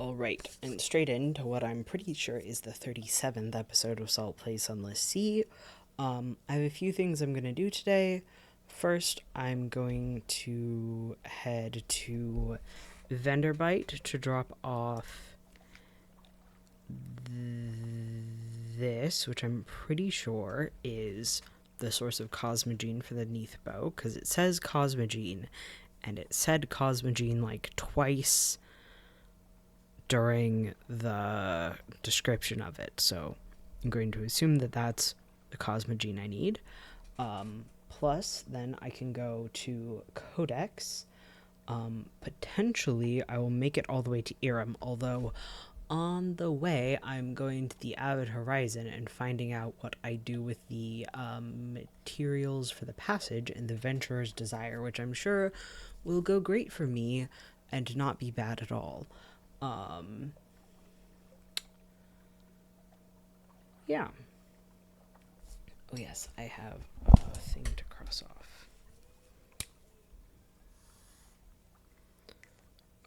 Alright, and straight into what I'm pretty sure is the 37th episode of Salt Play Sunless Sea. I have a few things I'm going to do today. First, I'm going to head to Venderbite to drop off this, which I'm pretty sure is the source of Cosmogene for the Neath Bow, because it says Cosmogene, and it said Cosmogene like twice during the description of it, so I'm going to assume that that's the Cosmogene I need. Plus, then I can go to Codex. Potentially, I will make it all the way to Irem, although on the way, I'm going to the Avid Horizon and finding out what I do with the materials for the passage and the Venturer's Desire, which I'm sure will go great for me and not be bad at all. Yeah. Oh yes, I have a thing to cross off.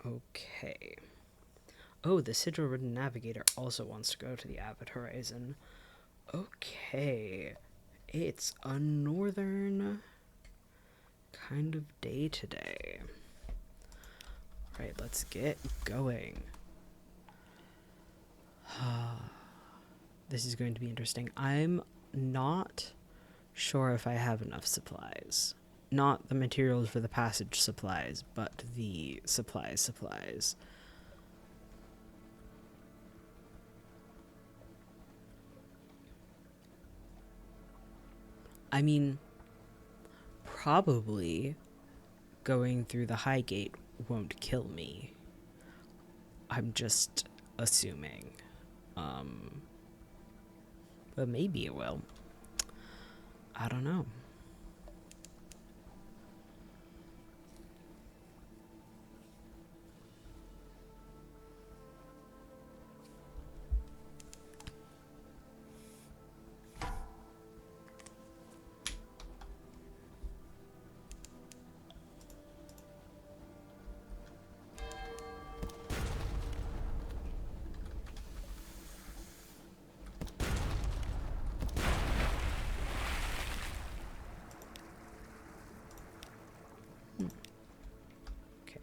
Okay. Oh, the Sigil-ridden Navigator also wants to go to the Avid Horizon. Okay. It's a northern kind of day today. Alright, let's get going. This is going to be interesting. I'm not sure if I have enough supplies. Not the materials for the passage supplies, but the supplies. I mean, probably going through the High Gate won't kill me. I'm just assuming. But maybe it will. I don't know. Okay.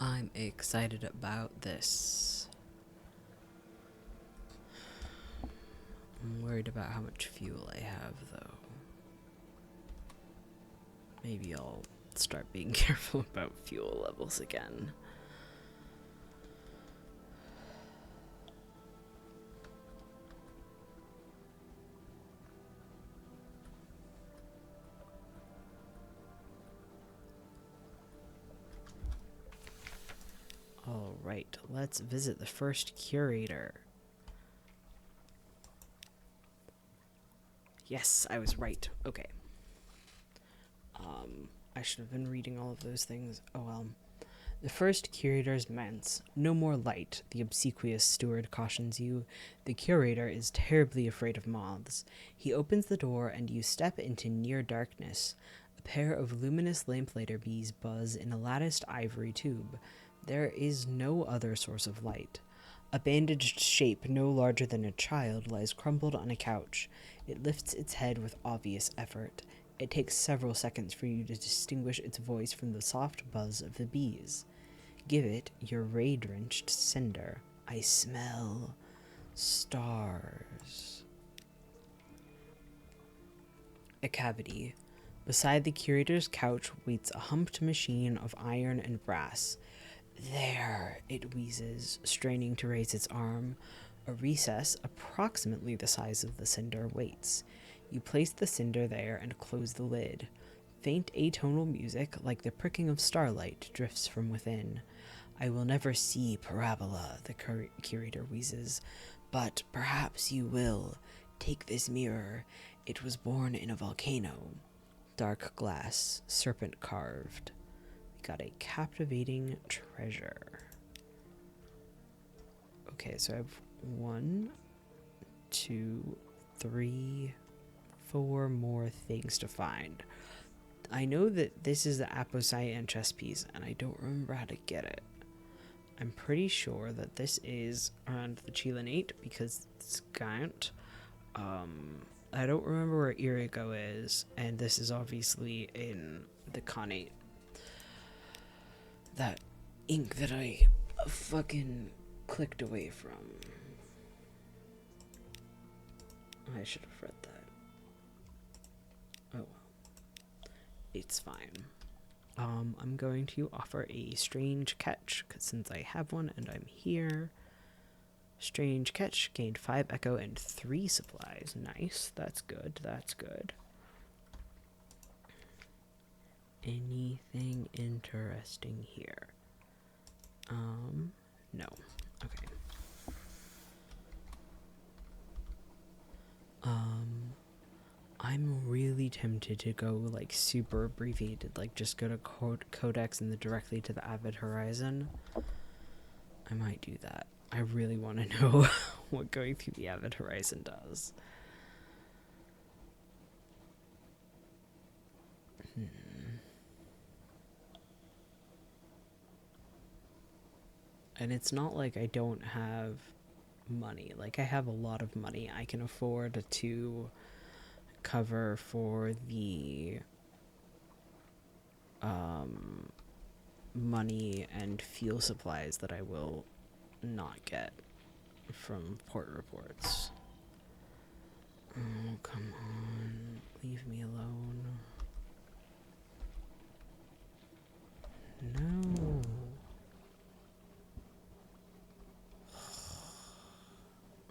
I'm excited about this. I'm worried about how much fuel I have, though. Maybe I'll start being careful about fuel levels again. Alright, let's visit the first curator. Yes, I was right. Okay. I should have been reading all of those things. Oh well. The first curator's manse. No more light, the obsequious steward cautions you. The curator is terribly afraid of moths. He opens the door and you step into near darkness. A pair of luminous lamplighter bees buzz in a latticed ivory tube. There is no other source of light. A bandaged shape no larger than a child lies crumpled on a couch. It lifts its head with obvious effort. It takes several seconds for you to distinguish its voice from the soft buzz of the bees. Give it your ray-drenched cinder. I smell stars. A cavity. Beside the curator's couch waits a humped machine of iron and brass. There, it wheezes, straining to raise its arm. A recess, approximately the size of the cinder, waits. You place the cinder there and close the lid. Faint atonal music, like the pricking of starlight, drifts from within. I will never see Parabola, the curator wheezes, but perhaps you will. Take this mirror. It was born in a volcano. Dark glass, serpent carved. We got a captivating treasure. Okay, so I have 1, 2, 3, 4 more things to find. I know that this is the Aposite chess piece, and I don't remember how to get it. I'm pretty sure that this is around the Chilenate because it's Gant. I don't remember where Irigo is, and this is obviously in the Khanate. That ink that I fucking clicked away from. I should have read that. Oh well. It's fine. I'm going to offer a strange catch, because since I have one and I'm here. Strange catch, gained 5 echo and 3 supplies. Nice, that's good, that's good. Anything interesting here? No. Okay. I'm really tempted to go like super abbreviated, like just go to Codex and then directly to the Avid Horizon. I might do that. I really want to know what going through the Avid Horizon does. And it's not like I don't have money. Like, I have a lot of money. I can afford to cover for the money and fuel supplies that I will not get from port reports. Oh, come on. Leave me alone. No.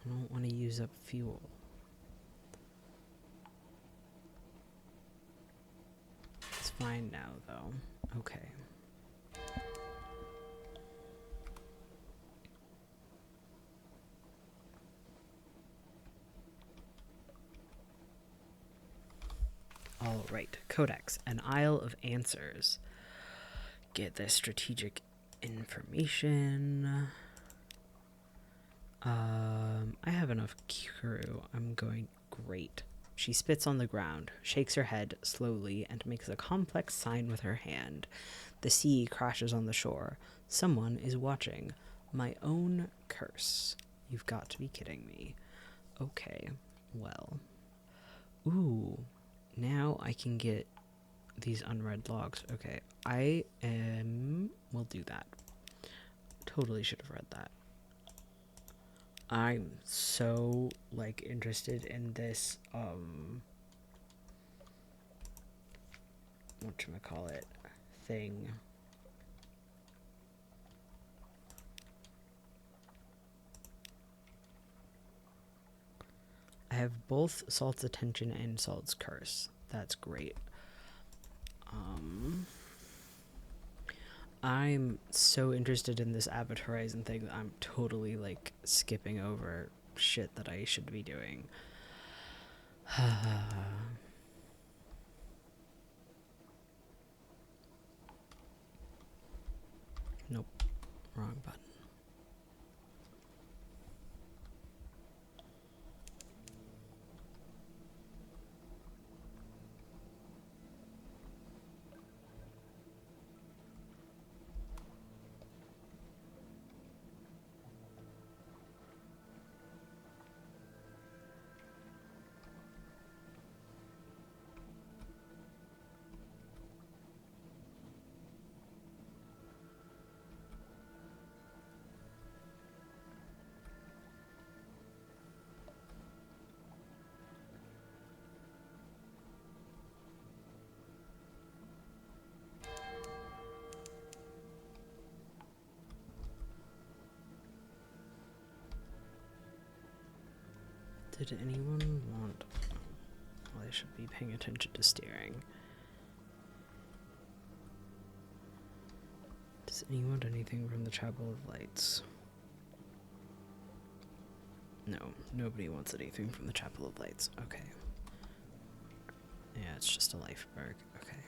I don't want to use up fuel. It's fine now, though. Okay. All right, Codex, an Isle of Answers. Get the strategic information. I have enough crew. I'm going great. She spits on the ground, shakes her head slowly, and makes a complex sign with her hand. The sea crashes on the shore. Someone is watching. My own curse. You've got to be kidding me. Okay, well. Ooh, now I can get these unread logs. Okay, we'll do that. Totally should have read that. I'm so, like, interested in this, whatchamacallit thing. I have both Salt's attention and Salt's curse. That's great. I'm so interested in this Abbott Horizon thing that I'm totally, like, skipping over shit that I should be doing. Nope. Wrong button. Did anyone want... Well, I should be paying attention to steering. Does anyone want anything from the Chapel of Lights? No, nobody wants anything from the Chapel of Lights. Okay. Yeah, it's just a life perk. Okay.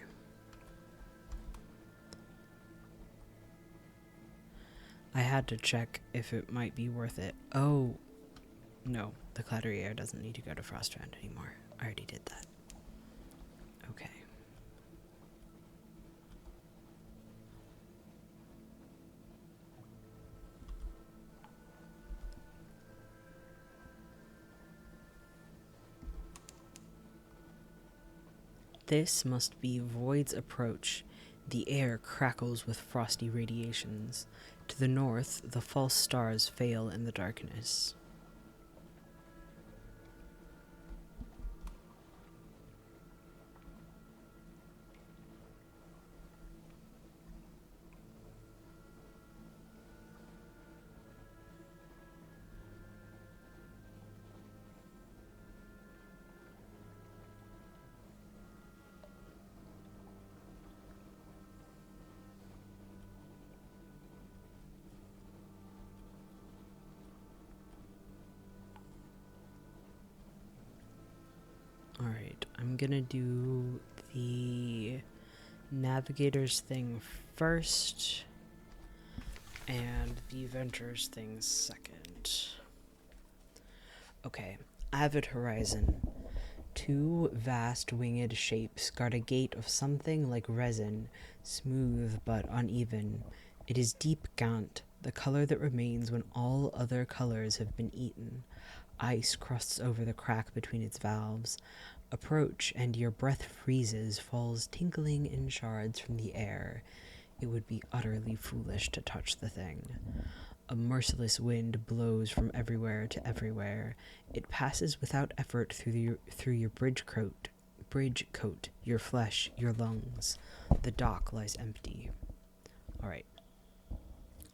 I had to check if it might be worth it. Oh, no. the cloudy air doesn't need to go to Frostrand anymore. I already did that. Okay. This must be Void's approach. The air crackles with frosty radiations. To the north, the false stars fail in the darkness. Alright, I'm gonna do the navigator's thing first and the venturer's thing second. Okay, avid horizon. Two vast winged shapes guard a gate of something like resin, smooth but uneven. It is deep gaunt, the color that remains when all other colors have been eaten. Ice crusts over the crack between its valves. Approach, and your breath freezes, falls tinkling in shards from the air. It would be utterly foolish to touch the thing. A merciless wind blows from everywhere to everywhere. It passes without effort through your bridge coat, your flesh, your lungs. The dock lies empty. Alright.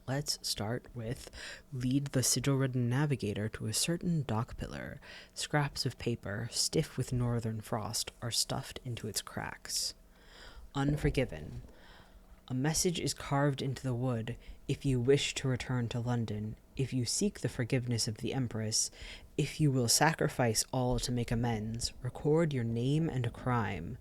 Let's start with lead the sigil-ridden navigator to a certain dock pillar. Scraps of paper, stiff with northern frost, are stuffed into its cracks. Unforgiven. A message is carved into the wood. If you wish to return to London, if you seek the forgiveness of the Empress, if you will sacrifice all to make amends, record your name and crime.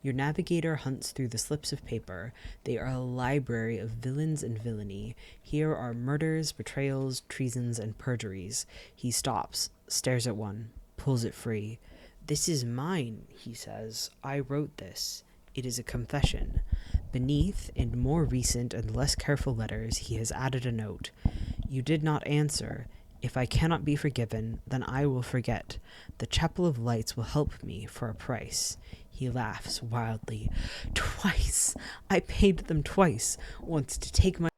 Your navigator hunts through the slips of paper. They are a library of villains and villainy. Here are murders, betrayals, treasons, and perjuries. He stops, stares at one, pulls it free. This is mine, he says. I wrote this. It is a confession. Beneath, in more recent and less careful letters, he has added a note. You did not answer. If I cannot be forgiven, then I will forget. The Chapel of Lights will help me for a price. He laughs wildly. Twice! I paid them twice. Once to take my...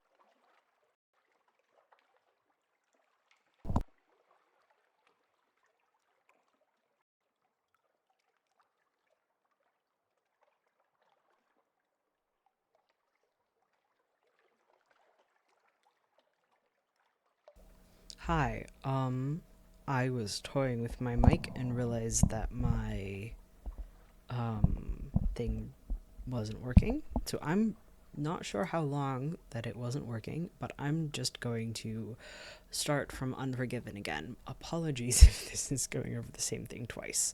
Hi, I was toying with my mic and realized that my, thing wasn't working. So I'm not sure how long that it wasn't working, but I'm just going to start from Unforgiven again. Apologies if this is going over the same thing twice.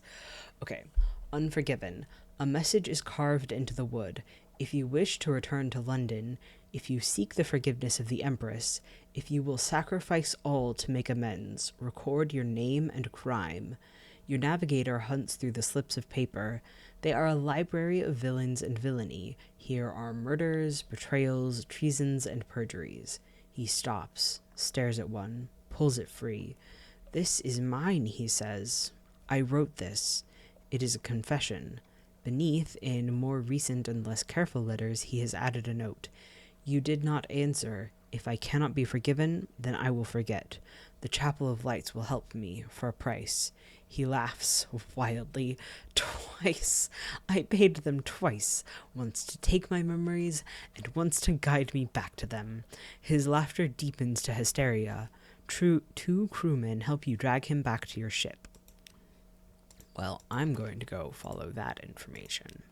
Okay, Unforgiven. A message is carved into the wood. If you wish to return to London, if you seek the forgiveness of the Empress, if you will sacrifice all to make amends, record your name and crime. Your navigator hunts through the slips of paper. They are a library of villains and villainy. Here are murders, betrayals, treasons, and perjuries. He stops, stares at one, pulls it free. This is mine, he says. I wrote this. It is a confession. Beneath, in more recent and less careful letters, he has added a note. You did not answer. If I cannot be forgiven, then I will forget. The Chapel of Lights will help me for a price. He laughs wildly. Twice. I paid them twice. Once to take my memories, and once to guide me back to them. His laughter deepens to hysteria. Two crewmen help you drag him back to your ship. Well, I'm going to go follow that information.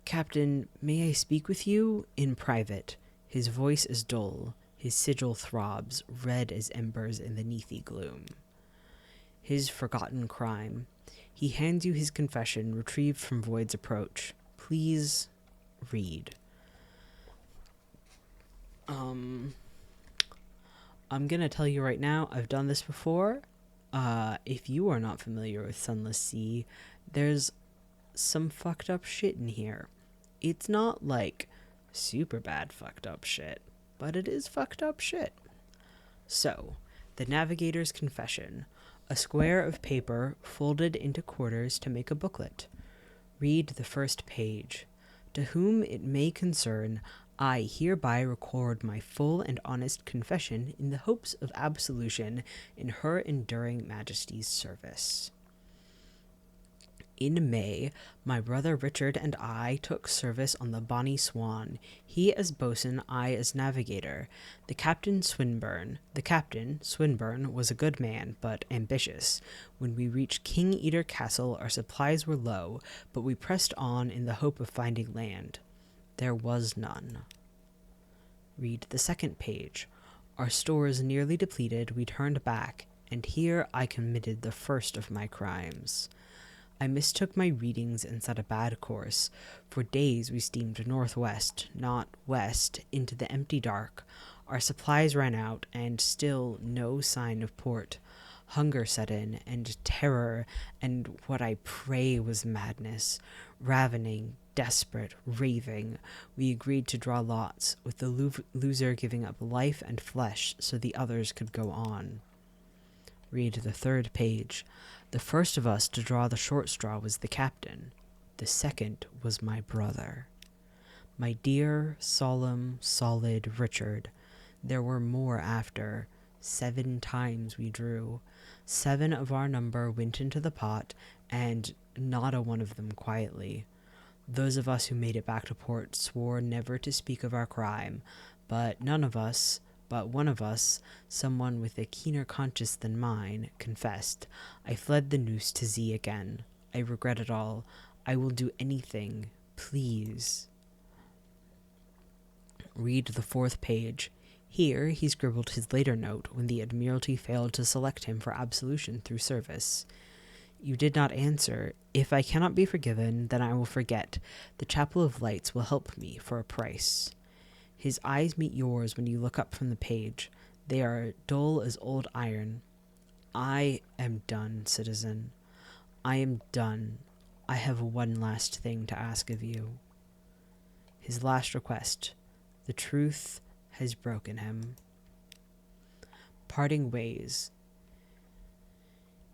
Captain, may I speak with you? In private. His voice is dull. His sigil throbs, red as embers in the Neathi gloom. His forgotten crime. He hands you his confession, retrieved from Void's approach. Please read. I'm gonna tell you right now, I've done this before. If you are not familiar with Sunless Sea, there's some fucked up shit in here. It's not like super bad fucked up shit, but it is fucked up shit. So, the Navigator's Confession, a square of paper folded into quarters to make a booklet. Read the first page. To whom it may concern, I hereby record my full and honest confession in the hopes of absolution in her enduring majesty's service. In May, my brother Richard and I took service on the Bonnie Swan, he as boatswain, I as navigator. The captain, Swinburne, was a good man, but ambitious. When we reached King Eater Castle, our supplies were low, but we pressed on in the hope of finding land. There was none. Read the second page. Our stores nearly depleted, we turned back, and here I committed the first of my crimes. I mistook my readings and set a bad course. For days we steamed northwest, not west, into the empty dark. Our supplies ran out, and still no sign of port. Hunger set in, and terror, and what I pray was madness. Ravening, desperate, raving, we agreed to draw lots, with the loser giving up life and flesh so the others could go on. Read the third page. The first of us to draw the short straw was the captain. The second was my brother. My dear, solemn, solid Richard. There were more after. 7 times we drew. 7 of our number went into the pot, and not a one of them quietly. Those of us who made it back to port swore never to speak of our crime, but one of us, someone with a keener conscience than mine, confessed. I fled the noose to Z again. I regret it all. I will do anything. Please. Read the 4th page. Here he scribbled his later note when the Admiralty failed to select him for absolution through service. You did not answer. If I cannot be forgiven, then I will forget. The Chapel of Lights will help me for a price. His eyes meet yours when you look up from the page. They are dull as old iron. I am done, citizen. I am done. I have one last thing to ask of you. His last request. The truth has broken him. Parting ways.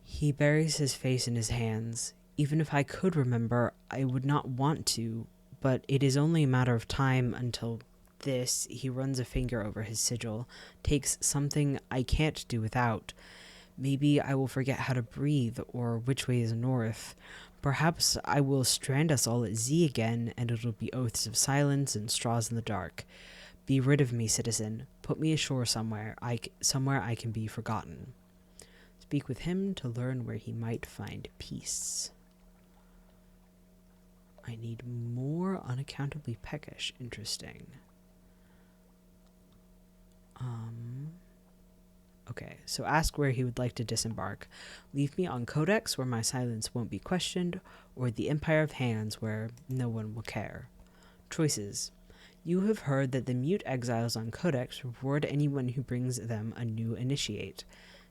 He buries his face in his hands. Even if I could remember, I would not want to, but it is only a matter of time until this. He runs a finger over his sigil, takes something I can't do without. Maybe I will forget how to breathe, or which way is north. Perhaps I will strand us all at Z again, and it'll be oaths of silence and straws in the dark. Be rid of me, citizen. Put me ashore somewhere I can be forgotten. Speak with him to learn where he might find peace. I need more unaccountably peckish. Interesting. Okay, so ask where he would like to disembark. Leave me on Codex, where my silence won't be questioned, or the Empire of Hands, where no one will care. Choices. You have heard that the mute exiles on Codex reward anyone who brings them a new initiate.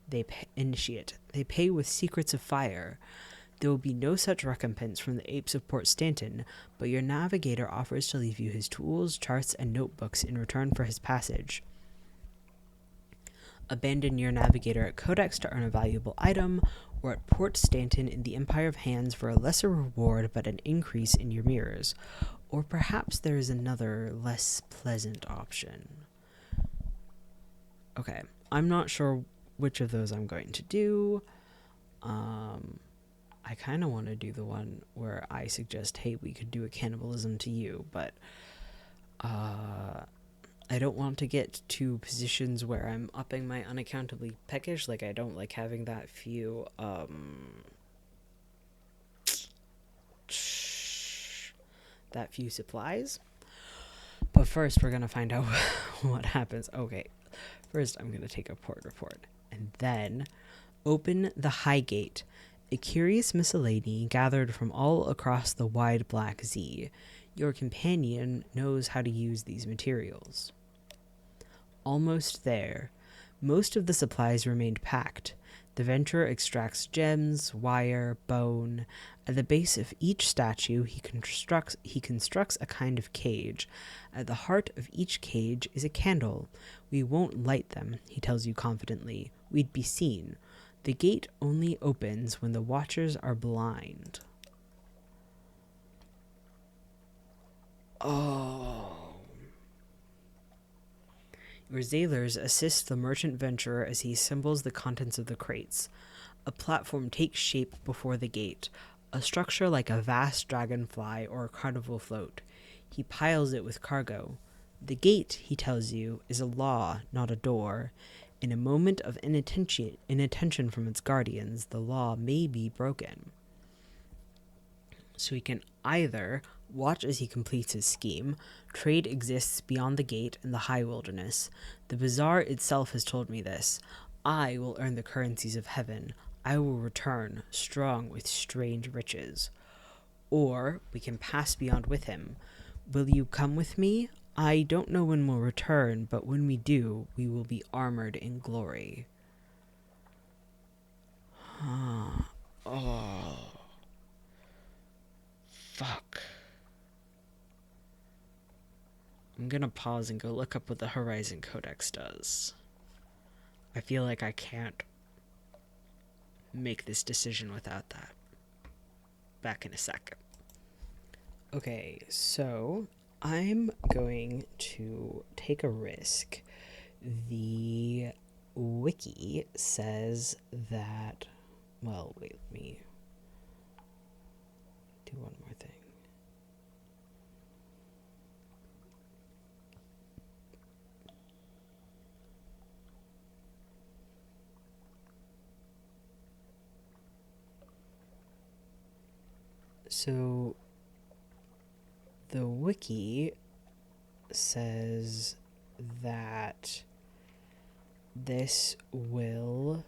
They pay with secrets of fire. There will be no such recompense from the apes of Port Stanton, but your navigator offers to leave you his tools, charts, and notebooks in return for his passage. Abandon your navigator at Codex to earn a valuable item, or at Port Stanton in the Empire of Hands for a lesser reward but an increase in your mirrors. Or perhaps there is another, less pleasant option. Okay, I'm not sure which of those I'm going to do. I kind of want to do the one where I suggest, hey, we could do a cannibalism to you, but I don't want to get to positions where I'm upping my unaccountably peckish. Like, I don't like having that few supplies. But first, we're going to find out what happens. Okay, first I'm going to take a port report. And then open the Highgate, a curious miscellany gathered from all across the wide Black Z. Your companion knows how to use these materials. Almost there. Most of the supplies remained packed. The venturer extracts gems, wire, bone. At the base of each statue, he constructs a kind of cage. At the heart of each cage is a candle. We won't light them, he tells you confidently. We'd be seen. The gate only opens when the watchers are blind. Oh. Your sailors assist the merchant venturer as he assembles the contents of the crates. A platform takes shape before the gate, a structure like a vast dragonfly or a carnival float. He piles it with cargo. The gate, he tells you, is a law, not a door. In a moment of inattention from its guardians, the law may be broken. So he can either watch as he completes his scheme. Trade exists beyond the gate in the high wilderness. The bazaar itself has told me this. I will earn the currencies of heaven. I will return, strong with strange riches. Or we can pass beyond with him. Will you come with me? I don't know when we'll return, but when we do, we will be armored in glory. Oh. Fuck. I'm gonna pause and go look up what the Horizon Codex does. I feel like I can't make this decision without that. Back in a second. Okay, so I'm going to take a risk. The wiki says that... Well, wait, let me do one more thing. So the wiki says that this will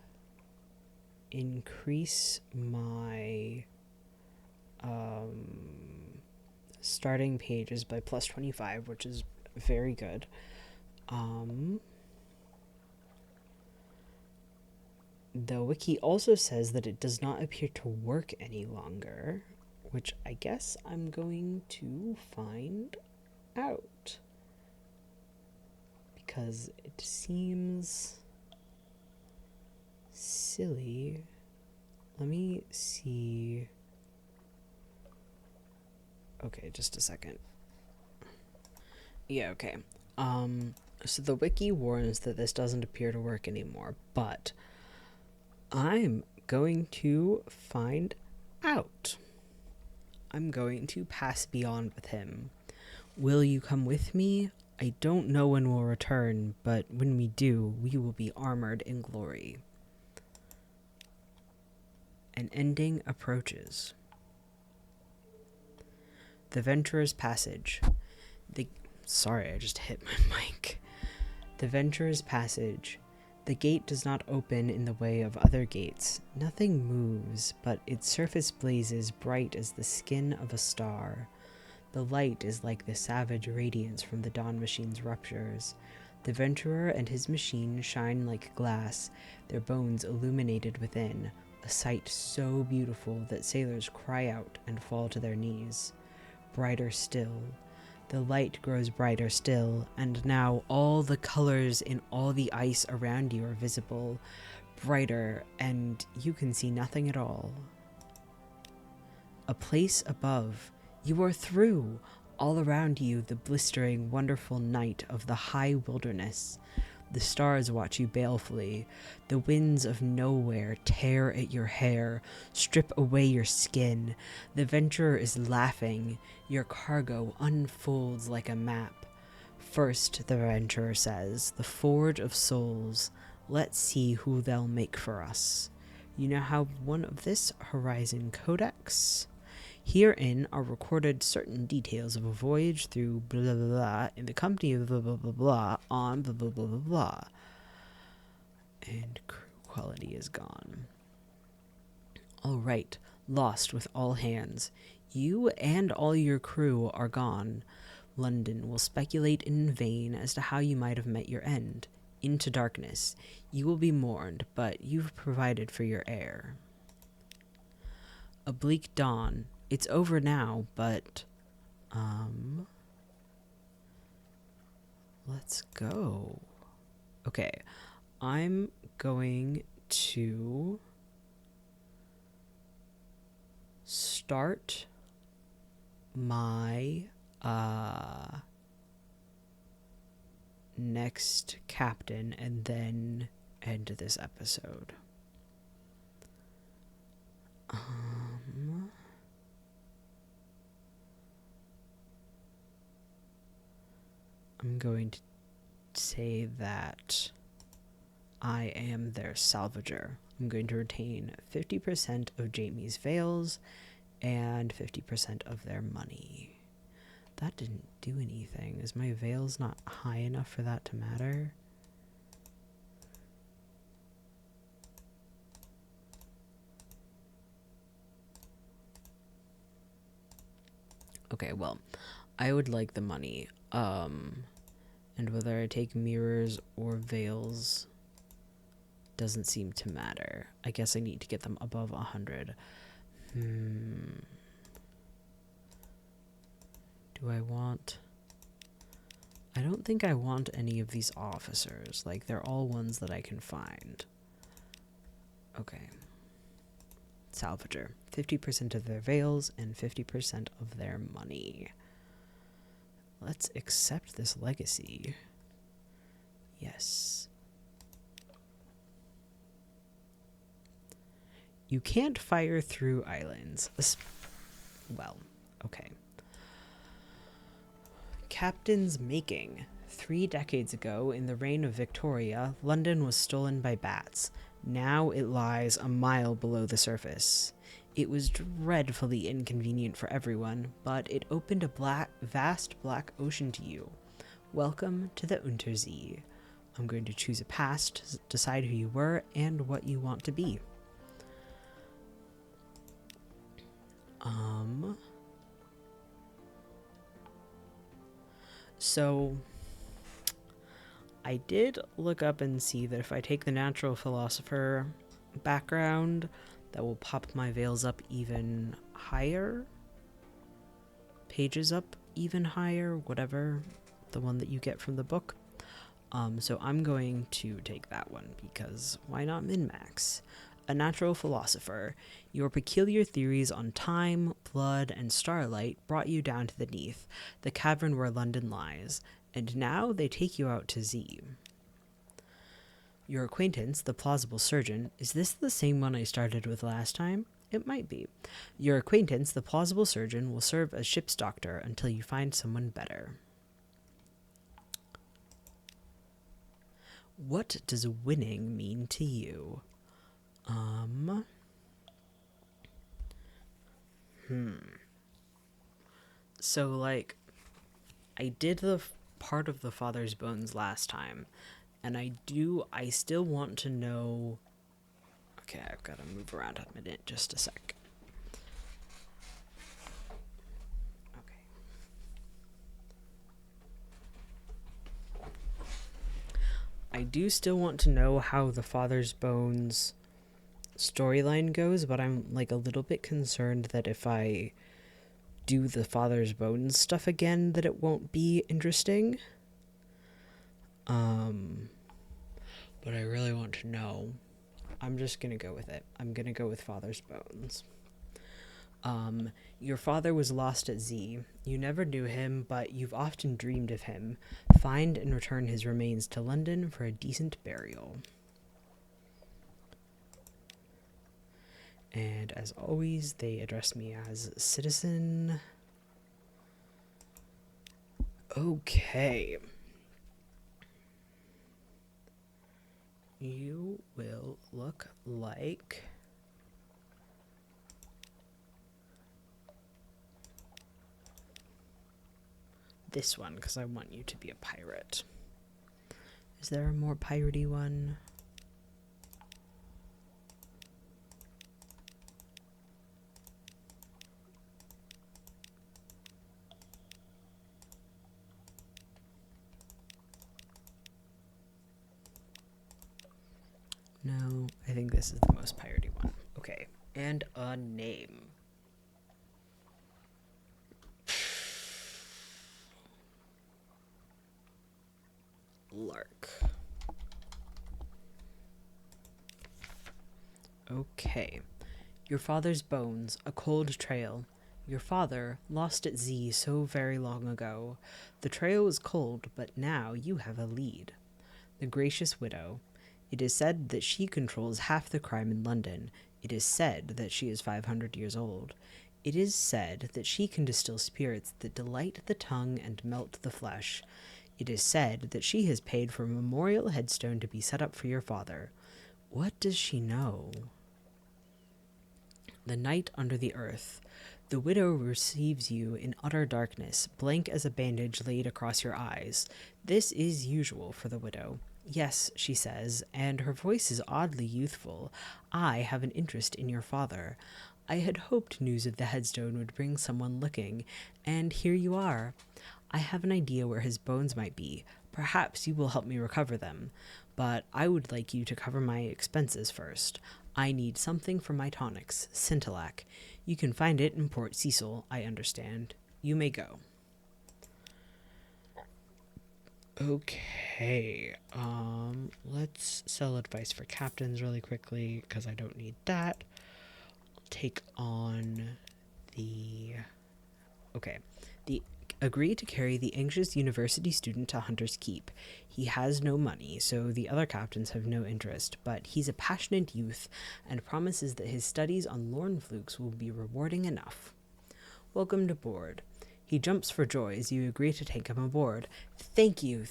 increase my starting pages by plus 25, which is very good. The wiki also says that it does not appear to work any longer, which I guess I'm going to find out. Because it seems silly. Let me see. Okay, just a second. Yeah, okay. So the wiki warns that this doesn't appear to work anymore, but I'm going to find out. I'm going to pass beyond with him. Will you come with me? I don't know when we'll return, but when we do, we will be armored in glory. An ending approaches. The Venturer's Passage. Sorry, I just hit my mic. The Venturer's Passage. The gate does not open in the way of other gates. Nothing moves, but its surface blazes bright as the skin of a star. The light is like the savage radiance from the dawn machine's ruptures. The venturer and his machine shine like glass, their bones illuminated within, a sight so beautiful that sailors cry out and fall to their knees. Brighter still. The light grows brighter still, and now all the colors in all the ice around you are visible, brighter, and you can see nothing at all. A place above. You are through. All around you, the blistering, wonderful night of the high wilderness. The stars watch you balefully. The winds of nowhere tear at your hair, strip away your skin. The venturer is laughing. Your cargo unfolds like a map. First, the venturer says, the forge of souls. Let's see who they'll make for us. You now have one of this Horizon Codex. Herein are recorded certain details of a voyage through blah blah blah in the company of blah blah blah blah on blah blah blah blah blah. And crew quality is gone. Alright, lost with all hands. You and all your crew are gone. London will speculate in vain as to how you might have met your end. into darkness. You will be mourned, but you've provided for your heir. A bleak dawn. It's over now, but, let's go. Okay, I'm going to start my, next captain and then end this episode. I'm going to say that I am their salvager. I'm going to retain 50% of Jamie's veils and 50% of their money. That didn't do anything. Is my veils not high enough for that to matter? Okay, well, I would like the money. And whether I take mirrors or veils doesn't seem to matter. I guess I need to get them above 100. Do I want... I don't think I want any of these officers. Like, they're all ones that I can find. Okay. Salvager. 50% of their veils and 50% of their money. Let's accept this legacy. Yes. You can't fire through islands. Well, okay. Captain's making. 3 decades ago, in the reign of Victoria, London was stolen by bats. Now it lies a mile below the surface. It was dreadfully inconvenient for everyone, but it opened a vast black ocean to you. Welcome to the Untersee. I'm going to choose a past, decide who you were, and what you want to be. So, I did look up and see that if I take the natural philosopher background, that will pop my veils up even higher. Pages up even higher, whatever, the one that you get from the book. So I'm going to take that one, because why not min-max? A natural philosopher. Your peculiar theories on time, blood, and starlight brought you down to the Neath, the cavern where London lies, and now they take you out to Z. Your acquaintance, the plausible surgeon, is this the same one I started with last time? It might be. Your acquaintance, the plausible surgeon, will serve as ship's doctor until you find someone better. What does winning mean to you? So, like, I did the part of the father's bones last time, and I still want to know... Okay, I've got to move around a minute, just a sec. Okay. I do still want to know how the father's bones storyline goes, but I'm like a little bit concerned that if I do the father's bones stuff again, that it won't be interesting. But I really want to know. I'm just gonna go with it. I'm gonna go with father's bones. Your father was lost at Z. You never knew him, but you've often dreamed of him. Find and return his remains to London for a decent burial. And as always, they address me as citizen. Okay. You will look like... this one, because I want you to be a pirate. Is there a more piratey one? this is the most piratey one. Okay, and a name. Lark. Okay. Your father's bones, a cold trail. Your father, lost at sea so very long ago. The trail was cold, but now you have a lead. The gracious widow. It is said that she controls half the crime in London. It is said that she is 500 years old. It is said that she can distill spirits that delight the tongue and melt the flesh. It is said that she has paid for a memorial headstone to be set up for your father. What does she know? The night under the earth. The widow receives you in utter darkness, blank as a bandage laid across your eyes. This is usual for the widow. Yes, she says, and her voice is oddly youthful. I have an interest in your father. I had hoped news of the headstone would bring someone looking, and here you are. I have an idea where his bones might be. Perhaps you will help me recover them. But I would like you to cover my expenses first. I need something for my tonics, Scintillac. You can find it in Port Cecil, I understand. You may go. Okay, let's sell advice for captains really quickly, because I don't need that. I'll take on the... Okay, agree to carry the anxious university student to Hunter's Keep. He has no money, so the other captains have no interest, but he's a passionate youth and promises that his studies on Lorn flukes will be rewarding enough. Welcome to board. He jumps for joy as you agree to take him aboard. Thank you,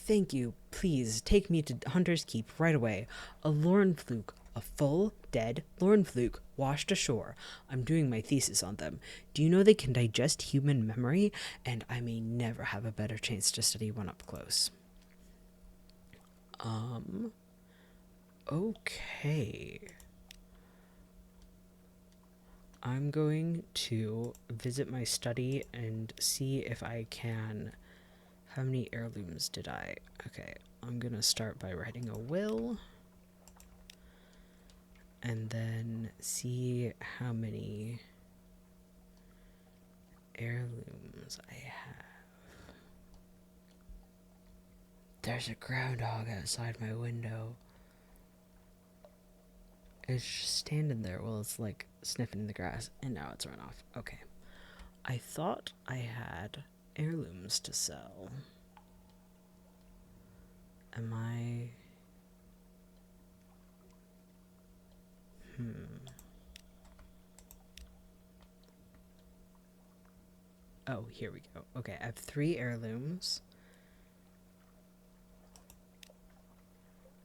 please take me to Hunter's Keep right away. A Lorn fluke. A full, dead Lorn fluke washed ashore. I'm doing my thesis on them. Do you know they can digest human memory? And I may never have a better chance to study one up close. Okay. I'm going to visit my study and see if I can... How many heirlooms did I... Okay, I'm gonna start by writing a will. And then see how many heirlooms I have. There's a groundhog outside my window. It's just standing there while it's like sniffing the grass, and now it's run off. Okay. I thought I had heirlooms to sell. Am I... Oh, here we go. Okay, I have 3 heirlooms.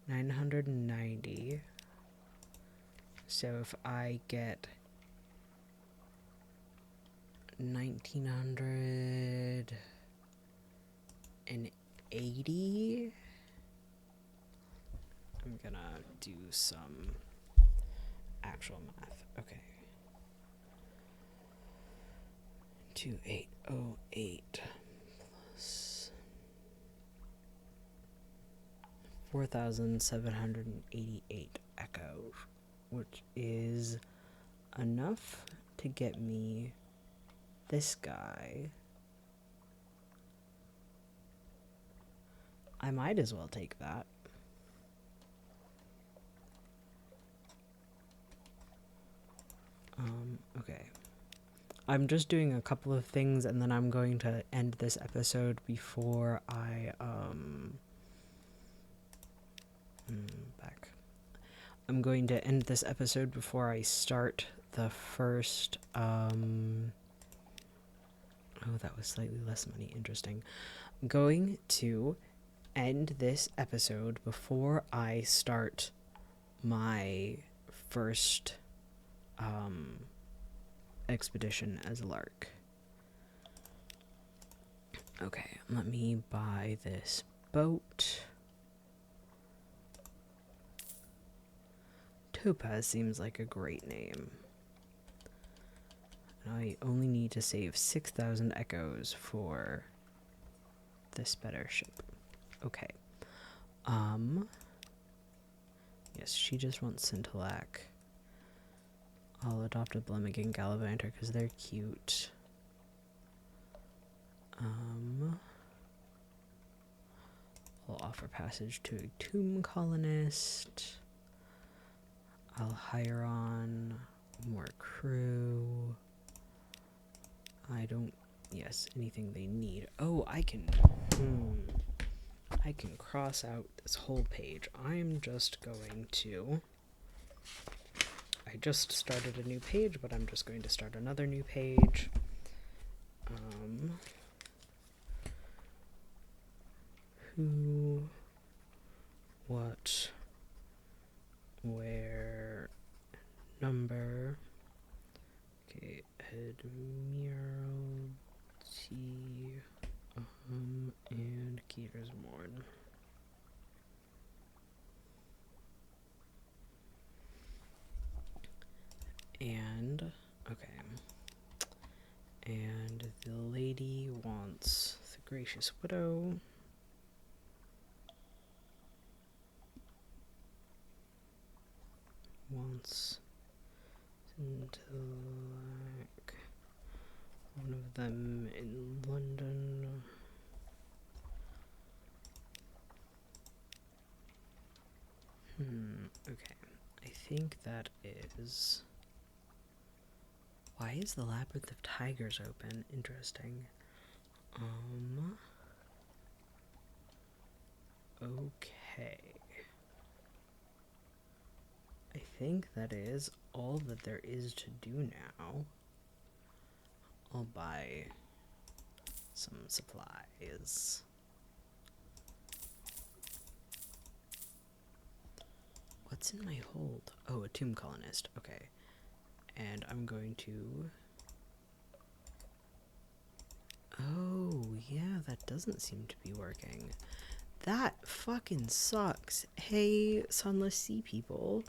990. So if I get 1980, I'm gonna do some actual math. Okay. 2808 plus 4,788 echo, which is enough to get me this guy. I might as well take that. Okay. I'm just doing a couple of things and then I'm going to end this episode before I, back. I'm going to end this episode before I start the first, oh, that was slightly less money. Interesting. I'm going to end this episode before I start my first, expedition as a lark. Okay, let me buy this boat. Topaz seems like a great name. And I only need to save 6,000 echoes for this better ship. Okay. Yes, she just wants Scintillac. I'll adopt a Blemmigan Gallivanter because they're cute. I'll offer passage to a tomb colonist. I'll hire on more crew. Yes, anything they need. Oh, I can cross out this whole page. I'm just going to, I just started a new page, but I'm just going to start another new page. Who, what, where, number. Okay, Admiralty, and Ketersmorn. And, okay. And the lady wants the Gracious Widow. Wants intellect. One of them in London. Okay. I think that is... Why is the Labyrinth of Tigers open? Interesting. Okay. I think that is all that there is to do now. I'll buy some supplies. What's in my hold? Oh, a tomb colonist. Okay. And I'm going to... Oh, yeah, that doesn't seem to be working. That fucking sucks. Hey, sunless sea people.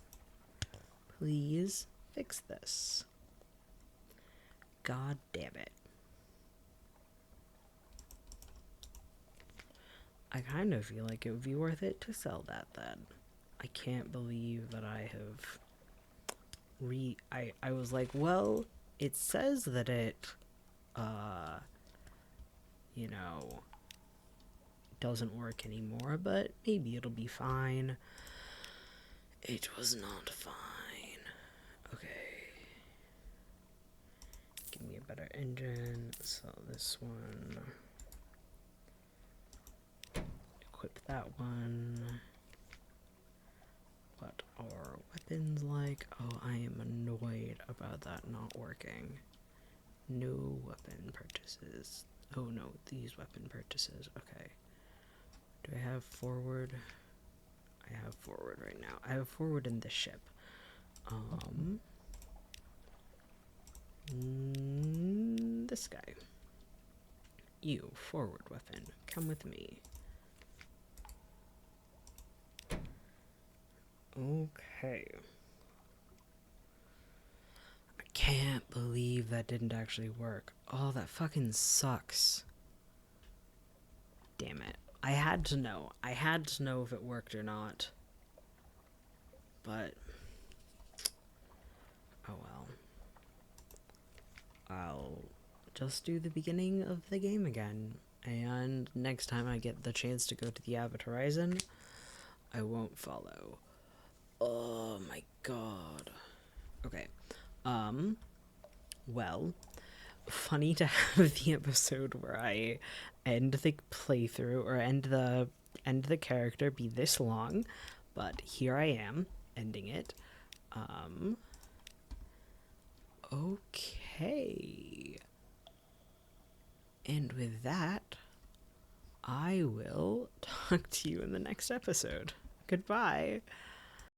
Please fix this. God damn it. I kind of feel like it would be worth it to sell that then. I can't believe that I have I was like, well, it says that it you know, doesn't work anymore, but maybe it'll be fine. It was not fine. Okay. Give me a better engine. Sell this one. Equip that one. What are weapons like? Oh, I am annoyed about that not working. No weapon purchases. Oh no, these weapon purchases. Okay. Do I have forward? I have forward right now. I have forward in the ship. This guy. You, forward weapon. Come with me. Okay. I can't believe that didn't actually work. Oh, that fucking sucks. Damn it. I had to know. I had to know if it worked or not. But... oh well. I'll just do the beginning of the game again. And next time I get the chance to go to the Abbot Horizon, I won't follow. Oh my god. Okay. Well, funny to have the episode where I end the playthrough or end the character be this long, but here I am ending it. Okay. And with that, I will talk to you in the next episode. Goodbye.